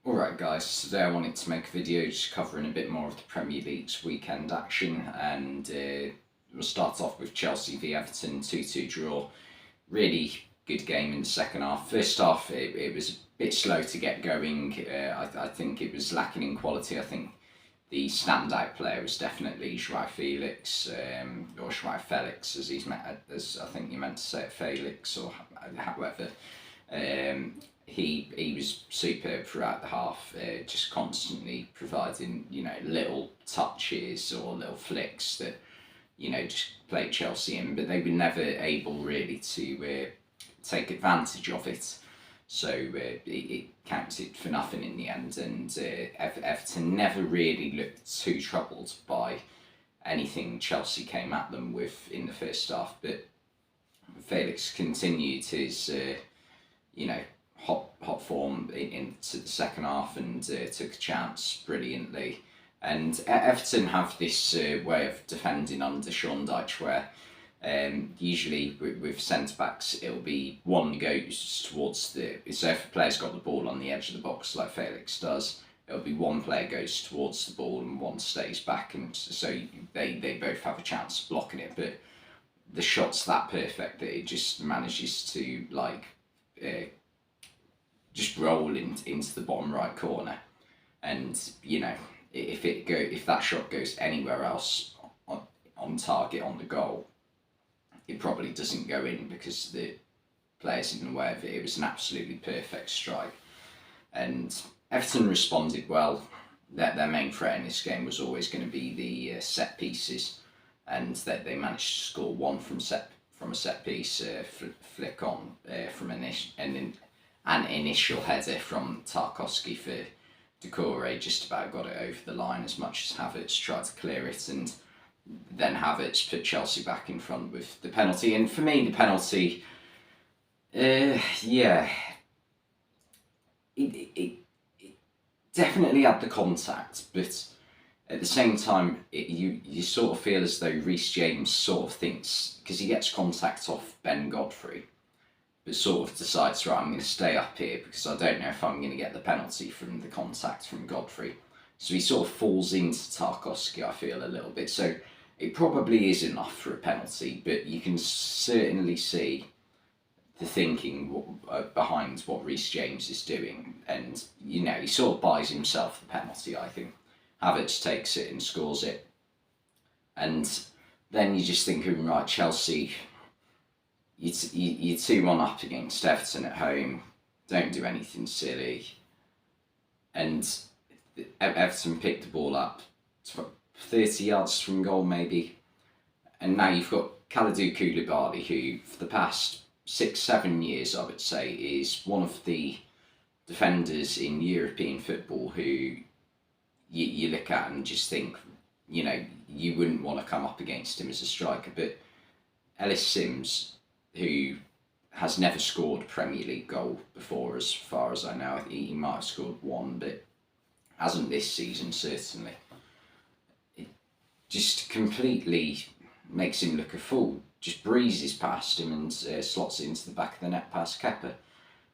Alright guys, today I wanted to make a video just covering a bit more of the Premier League's weekend action, and we'll start off with Chelsea v Everton, 2-2 draw. Really good game in the second half. First half it was a bit slow to get going. I think it was lacking in quality. I think the standout player was definitely Joao Felix, or Joao Felix as I think you meant to say it, Felix or however. He was superb throughout the half, just constantly providing little touches or little flicks that just played Chelsea in, but they were never able really to take advantage of it. So it counted for nothing in the end, and Everton never really looked too troubled by anything Chelsea came at them with in the first half. But Felix continued his hot form into the second half and took a chance brilliantly. And Everton have this way of defending under Sean Dyche where usually with centre backs it'll be one goes towards so if a player's got the ball on the edge of the box like Felix does, it'll be one player goes towards the ball and one stays back, and so they both have a chance of blocking it. But the shot's that perfect that it just manages to just roll into the bottom right corner, and if that shot goes anywhere else on target on the goal, it probably doesn't go in because the player's in the way of it. It was an absolutely perfect strike, and Everton responded well. Their main threat in this game was always going to be the set pieces, and that they managed to score one from a set piece, flick on from an initial header from Tarkowski for Decore, just about got it over the line as much as Havertz tried to clear it, and then Havertz put Chelsea back in front with the penalty. And for me, the penalty, it definitely had the contact, but at the same time, you sort of feel as though Reece James sort of thinks, because he gets contact off Ben Godfrey, but sort of decides, right, I'm going to stay up here because I don't know if I'm going to get the penalty from the contact from Godfrey. So he sort of falls into Tarkowski, I feel, a little bit. So it probably is enough for a penalty, but you can certainly see the thinking behind what Reece James is doing. And, he sort of buys himself the penalty, I think. Havertz takes it and scores it. And then you just think, right, Chelsea, you're 2-1 up against Everton at home, don't do anything silly. And Everton picked the ball up 30 yards from goal maybe. And now you've got Kalidou Koulibaly, who for the past 6-7 years, I would say, is one of the defenders in European football who you look at and just think, you wouldn't want to come up against him as a striker. But Ellis Sims, who has never scored a Premier League goal before, as far as I know. He might have scored one, but hasn't this season, certainly. It just completely makes him look a fool. Just breezes past him and slots it into the back of the net past Kepa.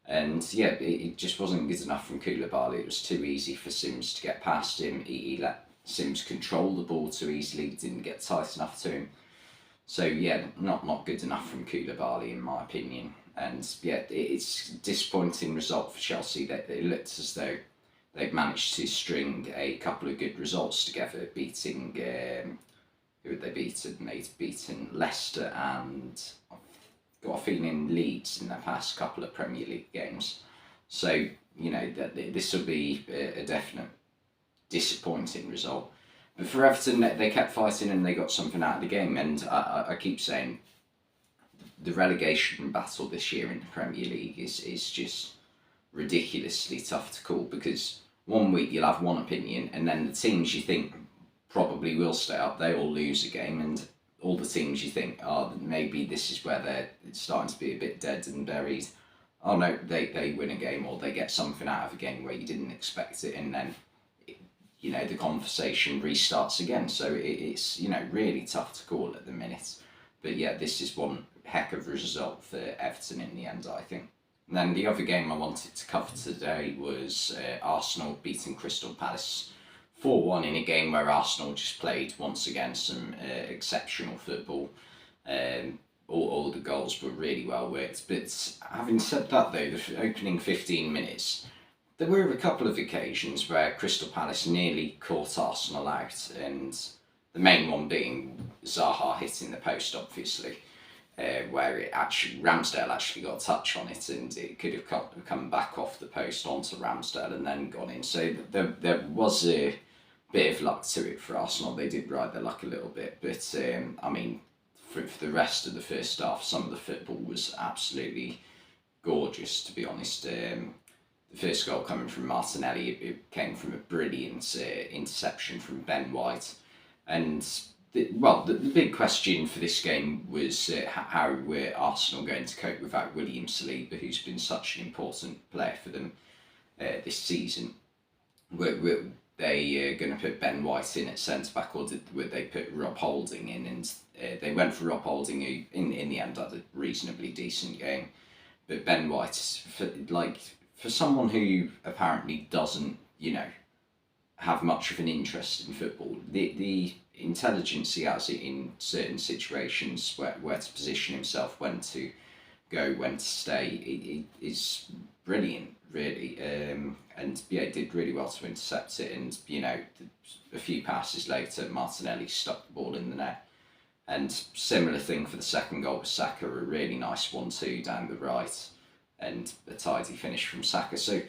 And it just wasn't good enough from Koulibaly. It was too easy for Sims to get past him. He let Sims control the ball too easily, didn't get tight enough to him. So not good enough from Koulibaly in my opinion. And it's a disappointing result for Chelsea. It looked as though they've managed to string a couple of good results together, beating who had they beaten? They'd beaten Leicester and I've got a feeling Leeds in their past couple of Premier League games. So this will be a definite disappointing result. But for Everton, they kept fighting and they got something out of the game. And I keep saying the relegation battle this year in the Premier League is just ridiculously tough to call, because one week you'll have one opinion and then the teams you think probably will stay up, they all lose a game, and all the teams you think, maybe this is where they're starting to be a bit dead and buried, oh no, they win a game or they get something out of a game where you didn't expect it, and then the conversation restarts again. So it's really tough to call at the minute. But this is one heck of a result for Everton in the end, I think. And then the other game I wanted to cover today was Arsenal beating Crystal Palace 4-1 in a game where Arsenal just played once again some exceptional football. All the goals were really well worked. But having said that, though, the opening 15 minutes, there were a couple of occasions where Crystal Palace nearly caught Arsenal out, and the main one being Zaha hitting the post, obviously, where Ramsdale actually got a touch on it, and it could have come back off the post onto Ramsdale and then gone in. So there was a bit of luck to it for Arsenal. They did ride their luck a little bit, but I mean, for the rest of the first half, some of the football was absolutely gorgeous, to be honest. The first goal coming from Martinelli, it came from a brilliant interception from Ben White. And the big question for this game was how were Arsenal going to cope without William Saliba, who's been such an important player for them this season. Were they going to put Ben White in at centre back, or would they put Rob Holding in? And they went for Rob Holding, who in the end had a reasonably decent game. But Ben White, for someone who apparently doesn't, have much of an interest in football, the intelligence he has in certain situations, where to position himself, when to go, when to stay, it is brilliant, really. And yeah, he did really well to intercept it. And a few passes later, Martinelli stuck the ball in the net. And similar thing for the second goal with Saka, a really nice 1-2 down the right, and a tidy finish from Saka. So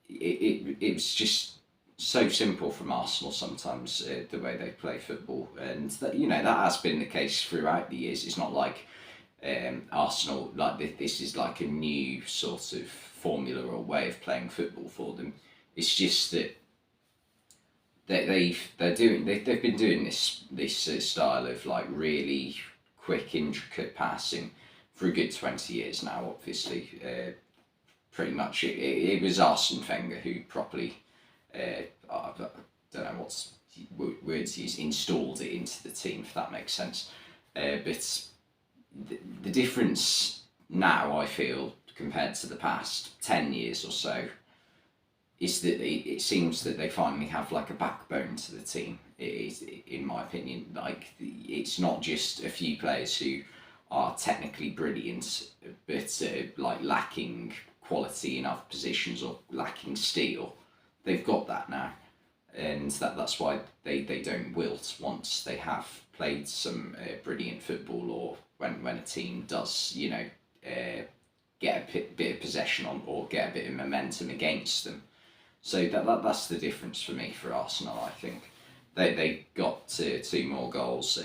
it was just so simple from Arsenal sometimes, the way they play football, and that has been the case throughout the years. It's not like Arsenal, like this is like a new sort of formula or way of playing football for them. It's just that they've been doing this style of like really quick, intricate passing for a good 20 years now. Obviously, pretty much it was Arsene Wenger who properly, I don't know what words he's installed it into the team, if that makes sense. But the difference now, I feel, compared to the past 10 years or so, is that it seems that they finally have like a backbone to the team. It is, in my opinion, like it's not just a few players who are technically brilliant, but like lacking quality in other positions or lacking steel. They've got that now, and that's why they don't wilt once they have played some brilliant football, or when a team does get a bit of possession on, or get a bit of momentum against them. So that's the difference for me for Arsenal. I think they got 2 more goals,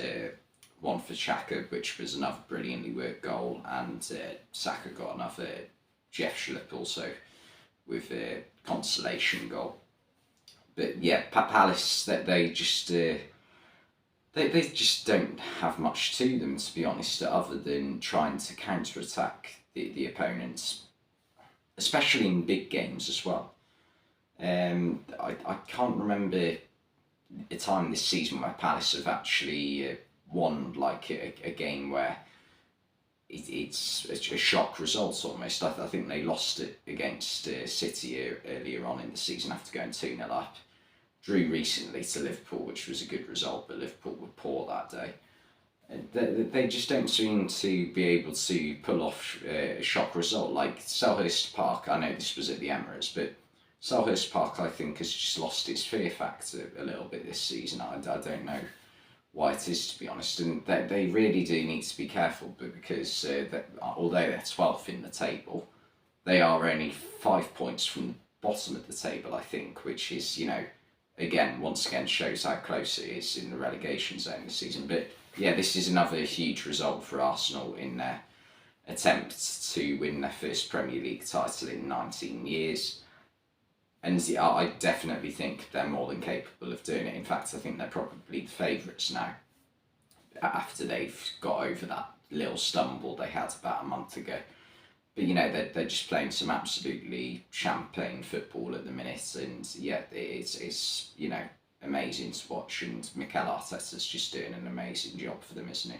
one for Xhaka, which was another brilliantly worked goal, and Saka got another Jeff Schlupp also with a consolation goal. But yeah, Palace, that they just don't have much to them, to be honest, other than trying to counter-attack the opponents, especially in big games as well. I can't remember a time this season where Palace have actually won like a game where it's a shock result almost. I think they lost it against City earlier on in the season after going 2-0 up. Drew recently to Liverpool, which was a good result, but Liverpool were poor that day. They just don't seem to be able to pull off a shock result. Like Selhurst Park, I know this was at the Emirates, but Selhurst Park, I think, has just lost its fear factor a little bit this season. I don't know why it is, to be honest, and they really do need to be careful, but because although they're 12th in the table, they are only 5 points from the bottom of the table, I think, which is, once again shows how close it is in the relegation zone this season. But yeah, this is another huge result for Arsenal in their attempt to win their first Premier League title in 19 years. And yeah, I definitely think they're more than capable of doing it. In fact, I think they're probably the favourites now, after they've got over that little stumble they had about a month ago. But they're just playing some absolutely champagne football at the minute, and yeah, it's amazing to watch. And Mikel Arteta's just doing an amazing job for them, isn't he?